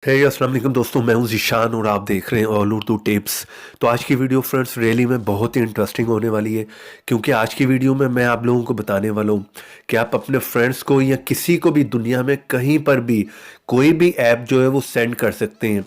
अस्सलाम वालेकुम दोस्तों, मैं हूं ज़ीशान और आप देख रहे हैं ऑल उर्दू टिप्स। तो आज की वीडियो फ्रेंड्स रियली में बहुत ही इंटरेस्टिंग होने वाली है, क्योंकि आज की वीडियो में मैं आप लोगों को बताने वाला हूं कि आप अपने फ्रेंड्स को या किसी को भी दुनिया में कहीं पर भी कोई भी ऐप जो है वो सेंड कर सकते हैं।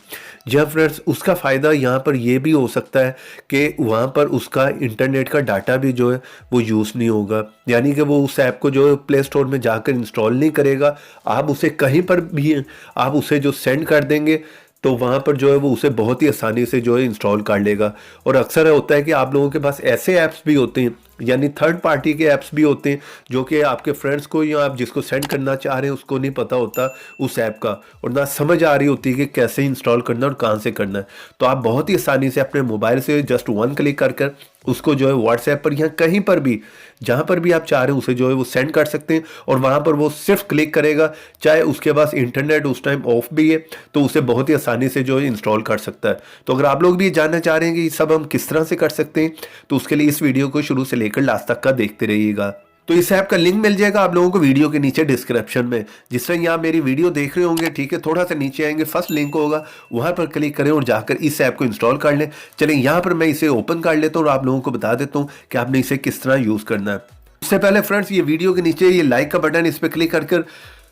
जी हाँ फ्रेंड्स, उसका फ़ायदा यहाँ पर ये भी हो सकता है कि वहाँ पर उसका इंटरनेट का डाटा भी जो है वो यूज़ नहीं होगा, यानी कि वो उस ऐप को जो है प्ले स्टोर में जाकर इंस्टॉल नहीं करेगा। आप उसे कहीं पर भी आप उसे जो सेंड कर देंगे तो वहाँ पर जो है वो उसे बहुत ही आसानी से जो है इंस्टॉल कर लेगा। और अक्सर होता है कि आप लोगों के पास ऐसे ऐप्स भी होते हैं, यानी थर्ड पार्टी के ऐप्स भी होते हैं, जो कि आपके फ्रेंड्स को या आप जिसको सेंड करना चाह रहे हैं उसको नहीं पता होता उस ऐप का, और ना समझ आ रही होती कि कैसे इंस्टॉल करना और कहाँ से करना है। तो आप बहुत ही आसानी से अपने मोबाइल से जस्ट वन क्लिक कर उसको जो है व्हाट्सएप पर या कहीं पर भी जहाँ पर भी आप चाह रहे हैं उसे जो है वो सेंड कर सकते हैं, और वहाँ पर वो सिर्फ क्लिक करेगा। चाहे उसके पास इंटरनेट उस टाइम ऑफ भी है तो उसे बहुत ही आसानी से जो है इंस्टॉल कर सकता है। तो अगर आप लोग भी जानना चाह रहे हैं कि ये सब हम किस तरह से कर सकते हैं, तो उसके लिए इस वीडियो को शुरू से लेकर लास्ट तक का देखते रहिएगा। तो इस ऐप का लिंक मिल जाएगा आप लोगों को वीडियो के नीचे डिस्क्रिप्शन में। जिस तरह यहाँ मेरी वीडियो देख रहे होंगे, ठीक है, थोड़ा सा नीचे आएंगे, फर्स्ट लिंक होगा, वहां पर क्लिक करें और जाकर इस ऐप को इंस्टॉल कर लें। चलें यहाँ पर मैं इसे ओपन कर लेता हूँ और आप लोगों को बता देता हूँ कि आपने इसे किस तरह यूज़ करना है। उससे पहले फ्रेंड्स, ये वीडियो के नीचे ये लाइक का बटन, इस पर क्लिक कर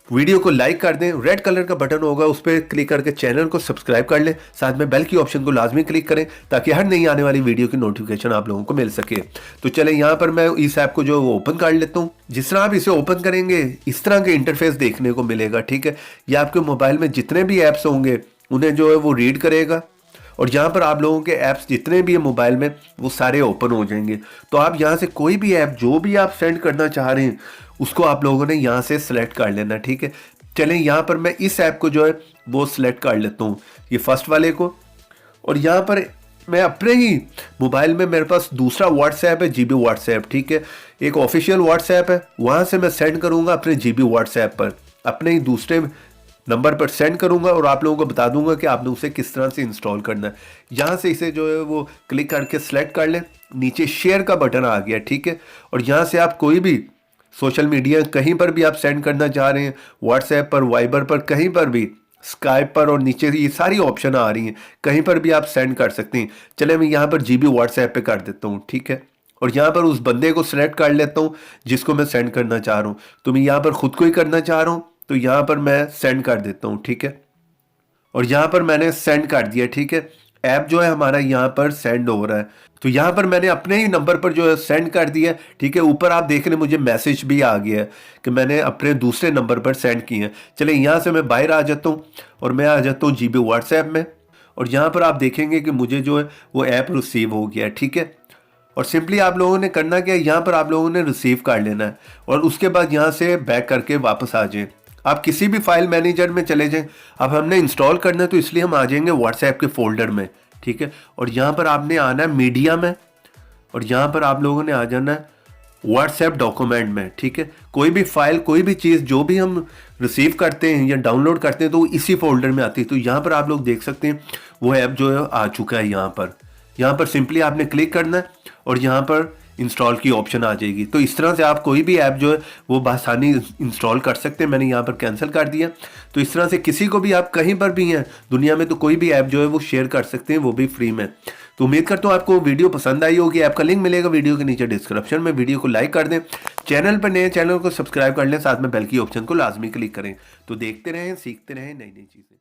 वीडियो को लाइक कर दें। रेड कलर का बटन होगा, उस पर क्लिक करके चैनल को सब्सक्राइब कर लें। साथ में बेल की ऑप्शन को लाजमी क्लिक करें ताकि हर नई आने वाली वीडियो की नोटिफिकेशन आप लोगों को मिल सके। तो चलें यहाँ पर मैं इस ऐप को जो वो ओपन कर लेता हूँ। जिस तरह आप इसे ओपन करेंगे इस तरह के इंटरफेस देखने को मिलेगा, ठीक है। ये आपके मोबाइल में जितने भी ऐप्स होंगे उन्हें जो है वो रीड करेगा, और यहाँ पर आप लोगों के ऐप्स जितने भी है मोबाइल में वो सारे ओपन हो जाएंगे। तो आप यहाँ से कोई भी ऐप जो भी आप सेंड करना चाह रहे हैं उसको आप लोगों ने यहाँ से सिलेक्ट कर लेना, ठीक है। चलें यहाँ पर मैं इस ऐप को जो है वो सिलेक्ट कर लेता हूँ, ये फर्स्ट वाले को। और यहाँ पर मैं अपने ही मोबाइल में मेरे पास दूसरा व्हाट्सएप है, जीबी व्हाट्सएप, ठीक है। एक ऑफिशियल व्हाट्सएप है, वहाँ से मैं सेंड करूँगा अपने जीबी व्हाट्सएप पर, अपने ही दूसरे नंबर पर सेंड करूंगा और आप लोगों को बता दूंगा कि आपने उसे किस तरह से इंस्टॉल करना है। यहाँ से इसे जो है वो क्लिक करके सिलेक्ट कर लें। नीचे शेयर का बटन आ गया, ठीक है। और यहाँ से आप कोई भी सोशल मीडिया कहीं पर भी आप सेंड करना चाह रहे हैं, व्हाट्सएप पर, वाइबर पर, कहीं पर भी, स्काइप पर, और नीचे ये सारी ऑप्शन आ रही हैं, कहीं पर भी आप सेंड कर सकते हैं। चले मैं यहाँ पर जीबी व्हाट्सएप पे कर देता हूँ, ठीक है। और यहाँ पर उस बंदे को सिलेक्ट कर लेता हूँ जिसको मैं सेंड करना चाह रहा हूँ। तो मैं यहाँ पर खुद को ही करना चाह रहा हूँ, तो यहाँ पर मैं सेंड कर देता हूँ, ठीक है। और यहाँ पर मैंने सेंड कर दिया, ठीक है। ऐप जो है हमारा यहाँ पर सेंड हो रहा है। तो यहाँ पर मैंने अपने ही नंबर पर जो है सेंड कर दिया, ठीक है। ऊपर आप देख रहे हैं मुझे मैसेज भी आ गया है कि मैंने अपने दूसरे नंबर पर सेंड किए हैं। चले यहाँ से मैं बाहर आ जाता हूँ और मैं आ जाता हूँ जीबी व्हाट्सएप में, और यहाँ पर आप देखेंगे कि मुझे जो है वो ऐप रिसीव हो गया, ठीक है। और सिंपली आप लोगों ने करना क्या है, यहाँ पर आप लोगों ने रिसीव कर लेना है और उसके बाद यहाँ से बैक करके वापस आ जाएं। आप किसी भी फाइल मैनेजर में चले जाएं। अब हमने इंस्टॉल करना है तो इसलिए हम आ जाएंगे व्हाट्सएप के फोल्डर में, ठीक है। और यहाँ पर आपने आना है मीडिया में, और यहाँ पर आप लोगों ने आ जाना है व्हाट्सएप डॉक्यूमेंट में, ठीक है। कोई भी फाइल, कोई भी चीज़ जो भी हम रिसीव करते हैं या डाउनलोड करते हैं तो वो इसी फोल्डर में आती है। तो यहाँ पर आप लोग देख सकते हैं वो ऐप जो है आ चुका है। यहाँ पर सिंपली आपने क्लिक करना है और यहाँ पर इंस्टॉल की ऑप्शन आ जाएगी। तो इस तरह से आप कोई भी ऐप जो है वो बआसानी इंस्टॉल कर सकते हैं। मैंने यहाँ पर कैंसिल कर दिया। तो इस तरह से किसी को भी, आप कहीं पर भी हैं दुनिया में, तो कोई भी ऐप जो है वो शेयर कर सकते हैं, वो भी फ्री में। तो उम्मीद करता हूँ आपको वीडियो पसंद आई होगी। ऐप का लिंक मिलेगा वीडियो के नीचे डिस्क्रिप्शन में। वीडियो को लाइक कर दें, चैनल पर नए चैनल को सब्सक्राइब कर लें, साथ में बेल की ऑप्शन को लाजमी क्लिक करें। तो देखते रहें, सीखते रहें नई नई चीज़ें।